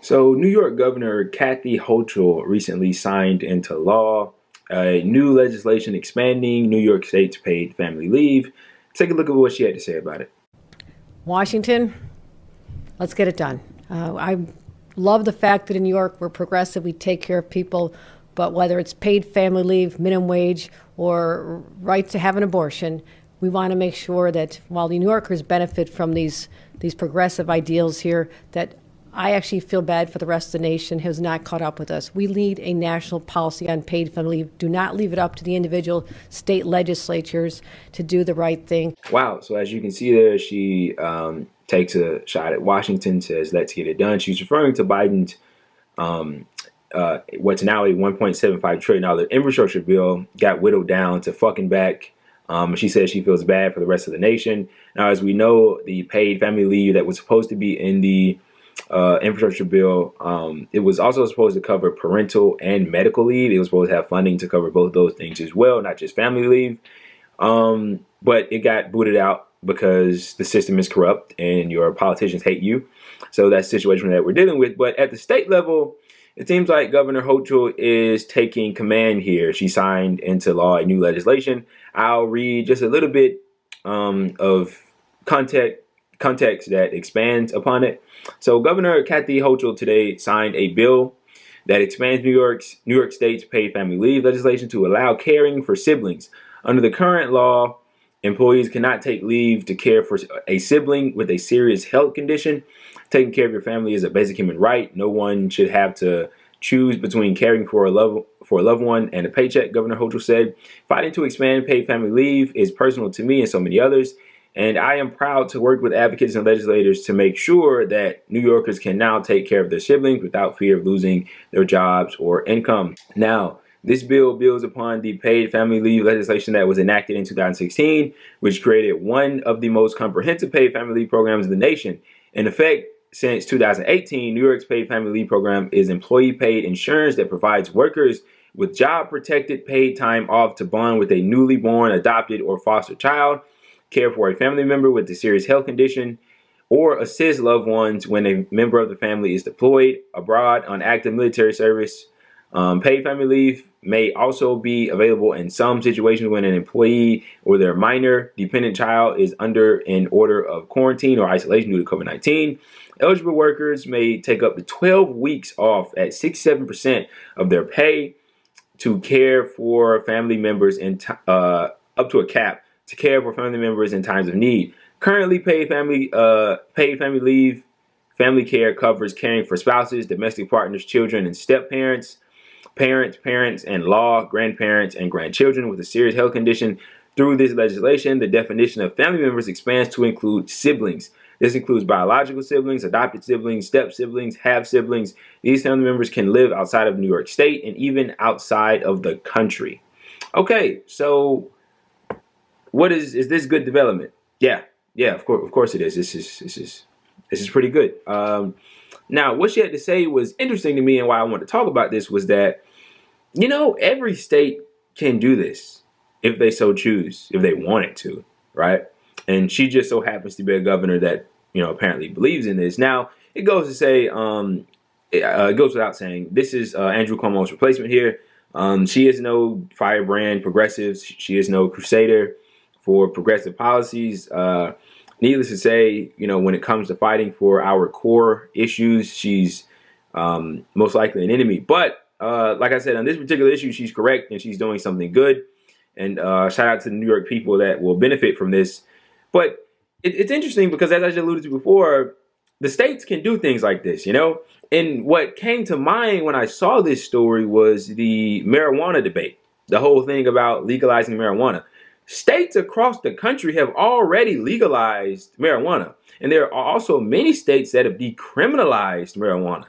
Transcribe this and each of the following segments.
So, New York Governor Kathy Hochul recently signed into law a new legislation expanding New York State's paid family leave. Take a look at what she had to say about it. Washington, let's get it done. I love the fact that in New York we're progressive, we take care of people, but whether it's paid family leave, minimum wage, or right to have an abortion, we want to make sure that while the New Yorkers benefit from these progressive ideals here, that I actually feel bad for the rest of the nation who's not caught up with us. We need a national policy on paid family leave. Do not leave it up to the individual state legislatures to do the right thing. Wow. So as you can see there, she takes a shot at Washington, says, let's get it done. She's referring to Biden's what's now a $1.75 trillion infrastructure bill got whittled down to fucking back. She says she feels bad for the rest of the nation. Now, as we know, the paid family leave that was supposed to be in the infrastructure bill, it was also supposed to cover parental and medical leave. It was supposed to have funding to cover both those things as well, not just family leave. But it got booted out because the system is corrupt and your politicians hate you. So that's the situation that we're dealing with. But at the state level, it seems like Governor Hochul is taking command here. She signed into law a new legislation. I'll read just a little bit of context that expands upon it. So Governor Kathy Hochul today signed a bill that expands New York State's paid family leave legislation to allow caring for siblings. Under the current law, employees cannot take leave to care for a sibling with a serious health condition. Taking care of your family is a basic human right. No one should have to choose between caring for a loved one and a paycheck, Governor Hochul said. Fighting to expand paid family leave is personal to me and so many others. And I am proud to work with advocates and legislators to make sure that New Yorkers can now take care of their siblings without fear of losing their jobs or income. Now, this bill builds upon the paid family leave legislation that was enacted in 2016, which created one of the most comprehensive paid family leave programs in the nation. In effect, since 2018, New York's paid family leave program is employee paid insurance that provides workers with job protected paid time off to bond with a newly born, adopted, or foster child, care for a family member with a serious health condition, or assist loved ones when a member of the family is deployed, abroad, on active military service. Paid family leave may also be available in some situations when an employee or their minor dependent child is under an order of quarantine or isolation due to COVID-19. Eligible workers may take up to 12 weeks off at 67% of their pay to care for family members up to a cap to care for family members in times of need. Currently, paid family leave, family care covers caring for spouses, domestic partners, children, and step-parents, parents-in-law, grandparents, and grandchildren with a serious health condition. Through this legislation, the definition of family members expands to include siblings. This includes biological siblings, adopted siblings, step-siblings, half-siblings. These family members can live outside of New York State and even outside of the country. Okay, so what is this good development? Yeah, of course it is. This is pretty good. Now, what she had to say was interesting to me, and why I want to talk about this was that, every state can do this if they so choose, if they wanted to, right? And she just so happens to be a governor that, apparently believes in this. Now, it goes to say, it goes without saying, this is Andrew Cuomo's replacement here. She is no firebrand progressive. She is no crusader for progressive policies. Needless to say, when it comes to fighting for our core issues, she's most likely an enemy. But like I said, on this particular issue, she's correct and she's doing something good. And shout out to the New York people that will benefit from this. But it's interesting because, as I just alluded to before, the states can do things like this, And what came to mind when I saw this story was the marijuana debate, the whole thing about legalizing marijuana. States across the country have already legalized marijuana, and there are also many states that have decriminalized marijuana.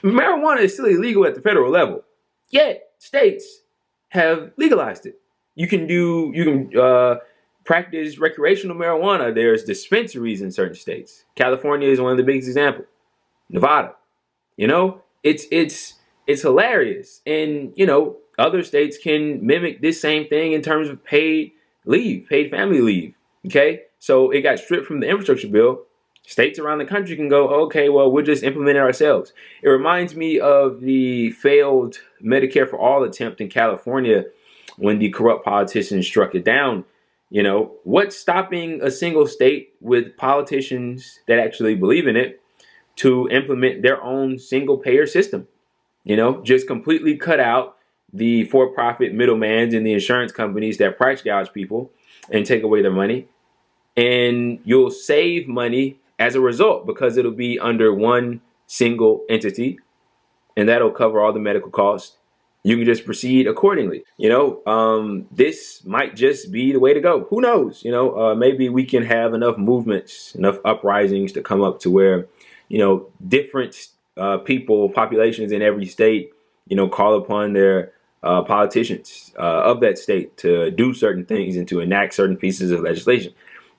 Marijuana is still illegal at the federal level, yet states have legalized it. You can practice recreational marijuana. There's dispensaries in certain states. California is one of the biggest examples. Nevada, it's hilarious, and other states can mimic this same thing in terms of paid family leave. Okay, so it got stripped from the infrastructure bill. states around the country can go, okay, well, we'll just implement it ourselves. It reminds me of the failed Medicare for All attempt in California when the corrupt politicians struck it down. You know, what's stopping a single state with politicians that actually believe in it to implement their own single payer system? You know, just completely cut out the for-profit middlemans and the insurance companies that price gouge people and take away their money. And you'll save money as a result because it'll be under one single entity, and that'll cover all the medical costs. You can just proceed accordingly. You know, this might just be the way to go. Who knows? You know, maybe we can have enough movements, enough uprisings to come up to where, you know, different people, populations in every state, you know, call upon their politicians of that state to do certain things and to enact certain pieces of legislation.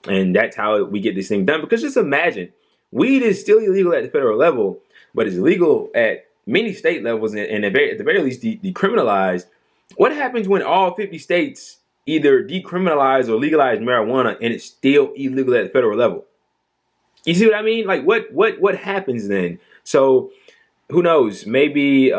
And that's how we get this thing done. Because just imagine, weed is still illegal at the federal level, but it's legal at many state levels, and at the very least decriminalized. What happens when all 50 states either decriminalize or legalize marijuana and it's still illegal at the federal level? You see what I mean? Like, what happens then? So who knows? Maybe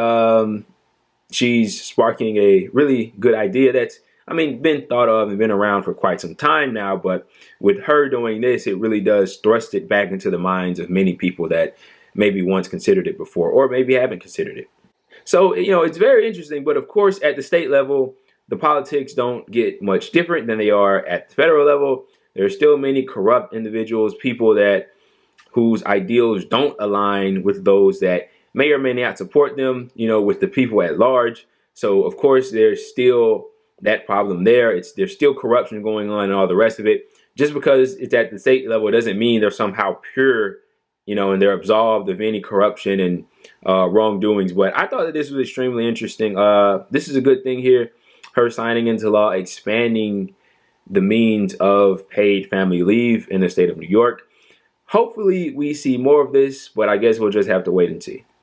she's sparking a really good idea that's, I mean, been thought of and been around for quite some time now. But with her doing this, it really does thrust it back into the minds of many people that maybe once considered it before, or maybe haven't considered it. So, you know, it's very interesting. But of course, at the state level, the politics don't get much different than they are at the federal level. There's still many corrupt individuals, people that whose ideals don't align with those that may or may not support them, you know, with the people at large. So, of course, there's still that problem there. There's still corruption going on and all the rest of it. Just because it's at the state level, it doesn't mean they're somehow pure, you know, and they're absolved of any corruption and wrongdoings. But I thought that this was extremely interesting. This is a good thing here. Her signing into law, expanding the means of paid family leave in the state of New York. Hopefully we see more of this, but I guess we'll just have to wait and see.